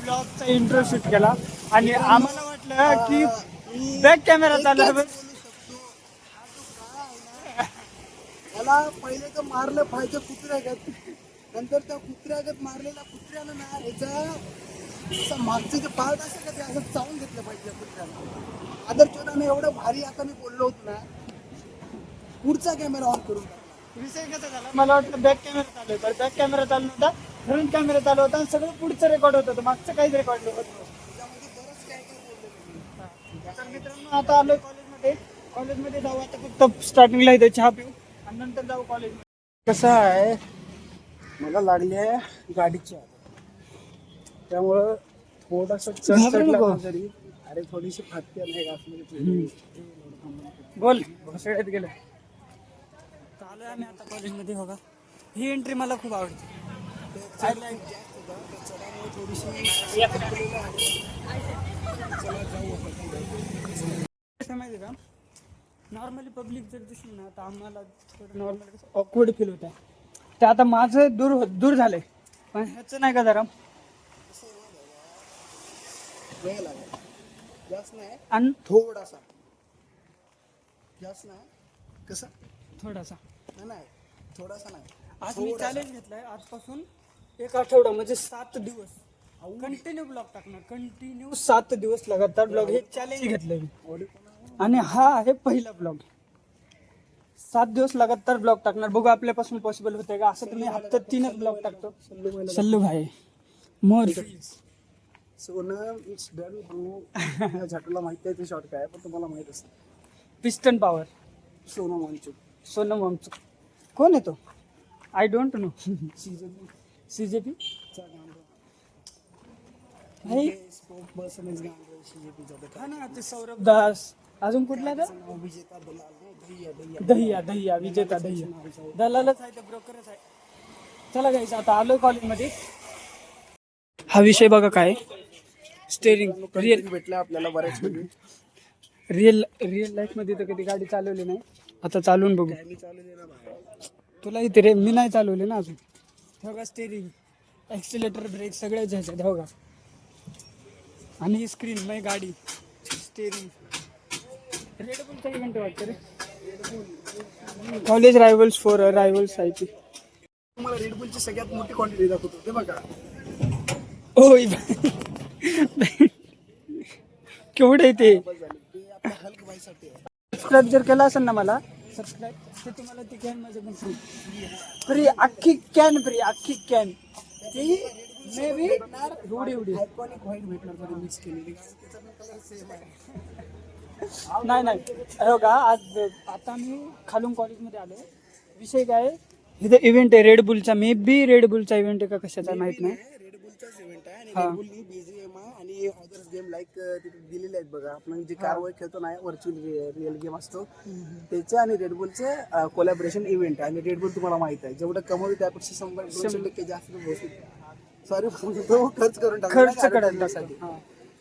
ब्लॉगचा intro shoot केला आणि आम्हाला वाटलं की बॅक कॅमेरा चालू आहे. त्याला पहिले तर मारलं पाहिजे कुत्र्यागत, नंतर त्या कुत्र्यागत मारलेल्या कुत्र्यानं ना याचा मागचे जे पार्ट असेल का ते असं चावून घेतलं पाहिजे त्या कुत्र्याला. आदरचोदाने एवढं भारी आता मी बोललो होतो ना, पुढचा कॅमेरा ऑन करून टाकला. विषय कसा झाला, मला वाटलं बॅक कॅमेरा चालू आहे, तर बॅक कॅमेरा चालू नव्हता, फ्रंट कॅमेरा चालू होता आणि सगळं पुढचं रेकॉर्ड होत होतं, मागचं काहीच रेकॉर्ड होत नव्हतं. त्याच्यामध्ये बरंच काय काय बोललो. तर मित्रांनो आता आलोय कॉलेजमध्ये जाऊ. आता फक्त स्टार्टिंगला इथे चहा पिऊ आणि नंतर जाऊ कॉलेजमध्ये. कसं आहे, मला लागली आहे गाडीची आदत, त्यामुळं थोडासा चढ जरी अरे थोडीशी फाटते नाही घासमध्ये. बोल सगळ्यात गेलं. आलोय आम्ही आता कॉलेजमध्ये. हो का, ही एंट्री मला खूप आवडते. कसं माहिती का, नॉर्मली पब्लिक जर दिसली ना तर आम्हाला थोडं नॉर्मली कसं ऑकवर्ड फील होत आहे. ते आता माझं दूर झालंय, पण ह्याचं नाही का जरा वेळ लागेल. जास्त नाही, आणि थोडासा. जास्त नाही, कसं थोडासा. नाही, थोडासा नाही. आज मी चॅलेंज घेतलाय, आजपासून 1 आठवडा म्हणजे 7 दिवस कंटिन्यू ब्लॉग टाकणार. कंटिन्यू 7 दिवस लगातार ब्लॉग, हे चॅलेंज घेतलंय मी. आणि हा आहे पहिला ब्लॉग. 7 दिवस लगातार ब्लॉग टाकणार. बघू आपल्यापासून पॉसिबल होतंय का. असं तुम्ही हप्त्यात 3च ब्लॉग टाकतो. सल्लू भाई मोर सोनं इट्स डन. या झाटूला माहिती आहे ते शॉर्ट काय, पण तुम्हाला माहित असेल. Piston power. सोनम वांचूक. सोनम वांगचुक कोण आहे तो? I don't know. सीजेपी हा ना, ते सौरभ दास. अजून कुठला तर विजेता दलाल. दहिया विजेता दहिया दलालच आहे, ते ब्रोकरच आहे. चला गाईस, आता आलोय कॉलेजमध्ये. हा विषय बघा काय, स्टेरिंग. रिअल भेटला आपल्याला बऱ्याच वेळी. रिअल लाईफ मध्ये तर कधी गाडी चालवली नाही, आता चालवून बघू. मी चालू दे ना बाहेर. तुला इथे रे, मी नाही चालवले ना अजून. बघा स्टेरिंग, ॲक्सिलेटर, ब्रेक सगळ्याच ह्याच्यात बघा. आणि ही स्क्रीन माझी गाडी, स्टेरिंग. रेडबुलचा इव्हेंट वाटतं रे, college rivals for rivals I P. तुम्हाला रेडबुलची सगळ्यात मोठी क्वांटिटी दाखवतो ते बघा. ओय केवढं आहे ते. हल्क बाईसाठी आहे. सबस्क्राईब जर केला असेल ना मला, सबस्क्राईब, तर तुम्हाला ती कॅन माझं पण फ्री, अख्खी कॅन फ्री, अख्खी कॅन. ती मे बी एवढी आयकॉनिक व्हाईट भेटणार थोडी मिक्स केलेली, त्याचा पण कलर सेम आहे. नाही हो का. आज आता मी खालून कॉलेजमध्ये आलो. विषय काय, इथे इव्हेंट आहे रेडबुलचा. मे बी रेडबुलचा इव्हेंट आहे का कशाचा माहित नाही. रेडबुलचाच इव्हेंट आहे. आणि रेडबुलनी बीजीएमआय आणि अदर्स गेम लाईक तिथे दिलेले आहेत बघा. आपण जे कारवाई खेळतो ना, व्हर्च्युअल रिअल गेम असतो त्याचे आणि रेडबुलचे कोलॅबरेशन इव्हेंट आहे. आणि रेडबुल तुम्हाला माहित आहे, जेवढं कमवतो त्यापेक्षा 100-200% जास्त सॉरी तो खर्च करण्यासाठी.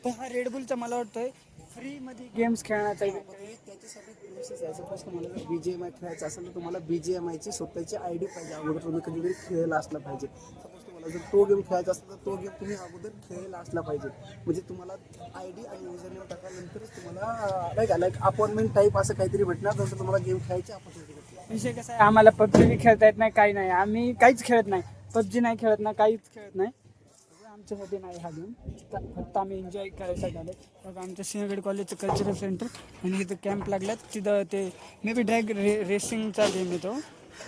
तर हा रेडबुलचा मला वाटतंय फ्री मध्ये गेम्स खेळण्याचा इव्हेंट. त्याच्यासाठी प्रोसेस आहे. सपोज तुम्हाला जर बीजीएमआय खेळायचं असेल तर तुम्हाला बीजीएमआयची स्वतःची आयडी पाहिजे. अगोदर तुम्ही कधीतरी खेळायला असला पाहिजे. सपोज तुम्हाला जर तो गेम खेळायचा असेल तर तो गेम तुम्ही अगोदर खेळायला असला पाहिजे. म्हणजे तुम्हाला आयडी आणि युजरनेम टाकल्यानंतरच तुम्हाला नाही का लाईक अपॉइंटमेंट टाईप असं काहीतरी भेटणार, नंतर तुम्हाला गेम खेळायची अपॉर्च्युनिटी भेटणार. विषय कसा आहे, आम्हाला पबजी बी खेळता येत नाही, काही नाही. आम्ही काहीच खेळत नाही, पबजी नाही खेळत ना, काहीच खेळत नाही. आमच्यासाठी नाही हा गेम, फक्त आम्ही एन्जॉय करायसाठी आलो. बघा आमच्या सिंहगड कॉलेजचं कल्चरल सेंटर, आणि इथं कॅम्प लागल्यात. तिथं ते मे बी रेसिंगचा गेम येतो.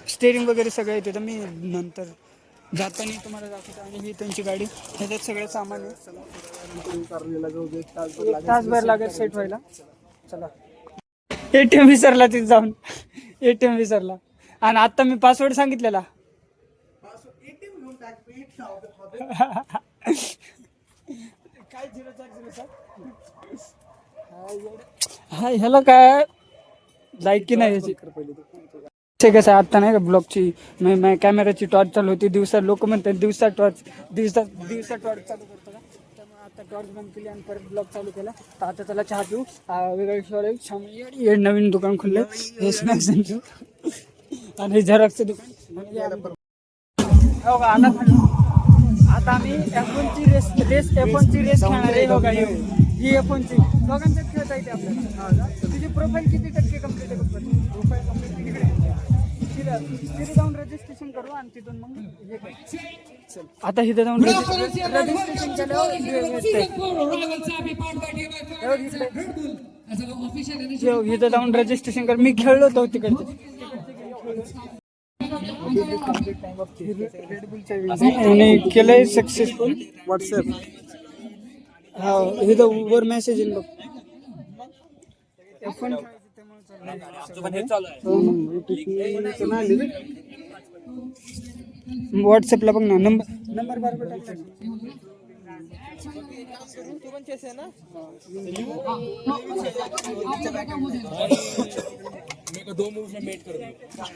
स्टेरिंग वगैरे सगळं येते. तर मी नंतर जाताना तुम्हाला दाखवतो. आणि ही त्यांची गाडी, ह्याच्यात सगळं सामान आहे. एक तासभर लागेल सेट व्हायला. चला, ATM विसरला तिथे जाऊन, ATM विसरला. आणि आता मी पासवर्ड सांगितलेला. काय 0407 हा, ह्याला काय लाईक की नाही याची. कसं आहे, आत्ता नाही का ब्लॉगची कॅमेराची टॉर्च चालू होती. दिवसा लोक म्हणतात दिवसा टॉर्च चालू करतो का, त्यामुळे आता टॉर्च बंद केली आणि परत ब्लॉग चालू केला. तर आता त्याला चहा पिऊ. वेगळं नवीन दुकान खुललं हे स्नॅक्सचं, आणि झेरॉक्सचं दुकान. हो का, आता आम्ही F1ची रेस खेळणार आहे. बघा ही F1ची दोघांच्यात खेळता येते आपल्याला. तुझी प्रोफाईल किती टक्के कम्प्लीट आहे बघ. प्रोफाईल कम्प्लीट तिकडे तिथे जाऊन रजिस्ट्रेशन करू आणि तिथून मग हे करू. चल आता इथे जाऊन रजिस्ट्रेशन केल्यावर इथं जाऊन रजिस्ट्रेशन कर. मी खेळलो होतो तिकडचे आणि केलंय सक्सेसफुल. व्हॉट्सअप हा इथं वर मेसेज येईल बघ. F1 व्हॉट्सअपला बघ ना नंबर बरोबर टाकला.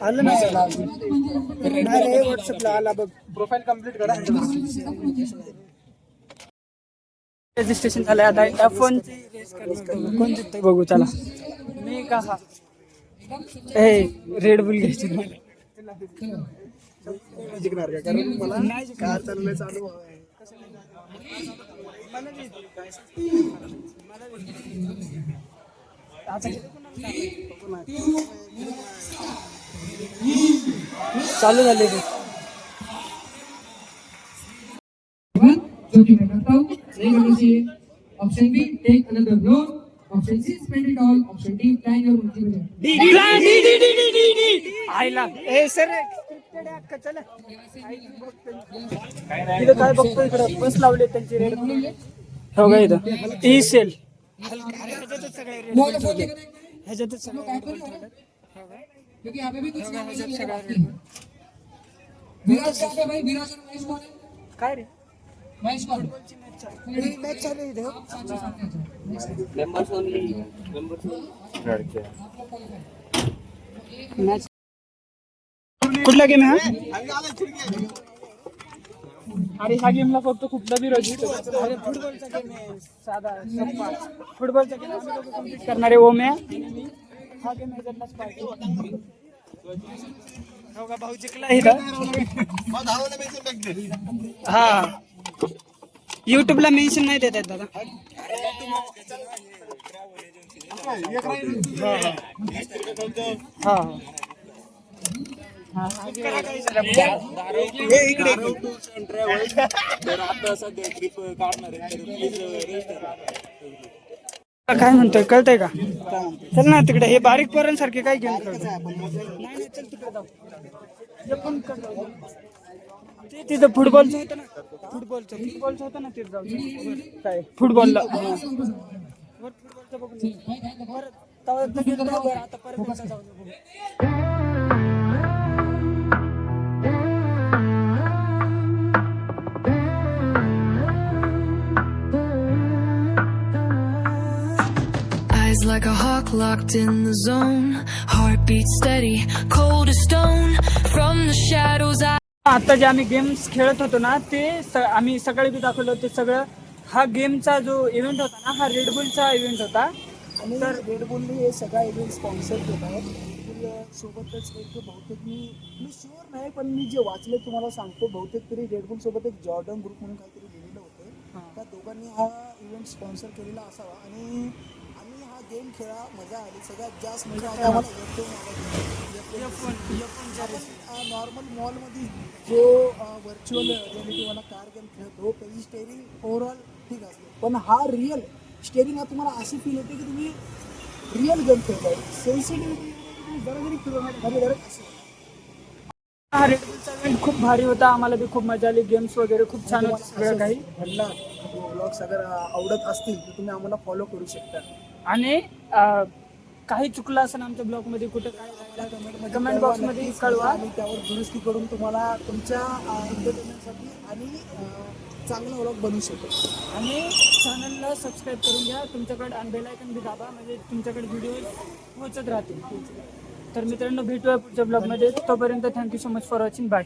आलं ना अरे व्हॉट्सअपला आला बघ. प्रोफाईल कम्प्लीट करा. रजिस्ट्रेशन झालं. आता F1 कोण जिंकतंय बघू. चला मी का हा रेड बुल घ्यायची जिंकणार का? कारण मला कार चालवण्याचा अनुभव आहे. चालू झाले ते. Option B, take another road. Option C, spend it all. Option D, plan your monthly budget. आईला ए सर चला इथं काय बघतो. इकडं बस लावले त्यांची रेड. हो का इथं टी सेल ह्याच्यातच सगळे क्योंकि यहाँ पे भी कुछ विराज कहाँ पे भाई? विराज और महेश कौन है? काय रे महेश कौन? मॅच चालू आहे इथं. मॅच कुठला गेम आहे हा? अरे ह्या गेमला फक्त कुठला बी रजिस्टर. अरे फुटबॉलचा गेम आहे साधा सोपा. फुटबॉलचा गेम आम्ही लोक कम्प्लीट करणारे. ओम्या आणि मी हा गेम ह्याच्यातलाच पाहिजे. हो का भाऊ जिंकला इथं. हा युट्यूबला मेन्शन नाही देत आहेत दादा. हा काय म्हणतोय कळतंय का? चल ना तिकडे. हे बारीक पोरांसारखे काय गेम खेळतो. नाही चल तिकडे जाऊ. ते तिथं फुटबॉलचं होतं ना. फुटबॉलचं होतं ना तिथं जाऊ. काय फुटबॉलला फुटबॉलचं बघून आता परत जाऊ. Eyes like a hawk locked in the zone. Heartbeat steady, cold as stone. From the shadows I आता जे आम्ही गेम्स खेळत होतो ना ते आम्ही सकाळी बी दाखवलं. ते सगळं हा गेमचा जो इव्हेंट होता ना हा रेडबुलचा इव्हेंट होता. आणि रेडबुलने हे सगळा इव्हेंट स्पॉन्सर केत आहेत. सोबतच एक बहुतेक मी शुअर नाही पण मी जे वाचले तुम्हाला सांगतो. बहुतेक तरी रेडबुल सोबत एक जॉर्डन ग्रुप म्हणून काहीतरी लिहिलेलं होतं. त्या दोघांनी हा इव्हेंट स्पॉन्सर केलेला असावा. आणि आम्ही हा गेम खेळा मजा आली. सगळ्यात जास्त मजा आली आम्हाला नॉर्मल मॉलमध्ये जो व्हर्च्युअल रिअलिटीवाला कार गेम खेळतो त्याची स्टेरिंग ओव्हरऑल ठीक असते. पण हा रिअल स्टेरिंग हा तुम्हाला अशी फील होते की तुम्ही रिअल गेम खेळताय. सेन्सिटिव्हिटी जरा जरी किलोमीटर हा रेडबुलचा इव्हेंट खूप भारी होता. आम्हाला बी खूप मजा आली. गेम्स वगैरे खूप छान होते सगळं काही. ब्लॉग्स अगर आवडत असतील तर तुम्ही आम्हाला फॉलो करू शकता. आणि काही चुकलं असेल आमच्या ब्लॉगमध्ये कुठं काय कमेंट बॉक्समध्ये कळवा. आणि त्यावर दुरुस्ती करून तुम्हाला तुमच्या एंटरटेनमेंटसाठी आणि चांगला व्लॉग बनवू शकतो. आणि चॅनलला सबस्क्राईब करून घ्या तुमच्याकडे. आणि बेल आयकॉन बी दाबा म्हणजे तुमच्याकडे व्हिडिओ पोहोचत राहतील. तर मित्रांनो भेटूया पुढच्या ब्लॉगमध्ये. तोपर्यंत thank you so much for watching. Bye.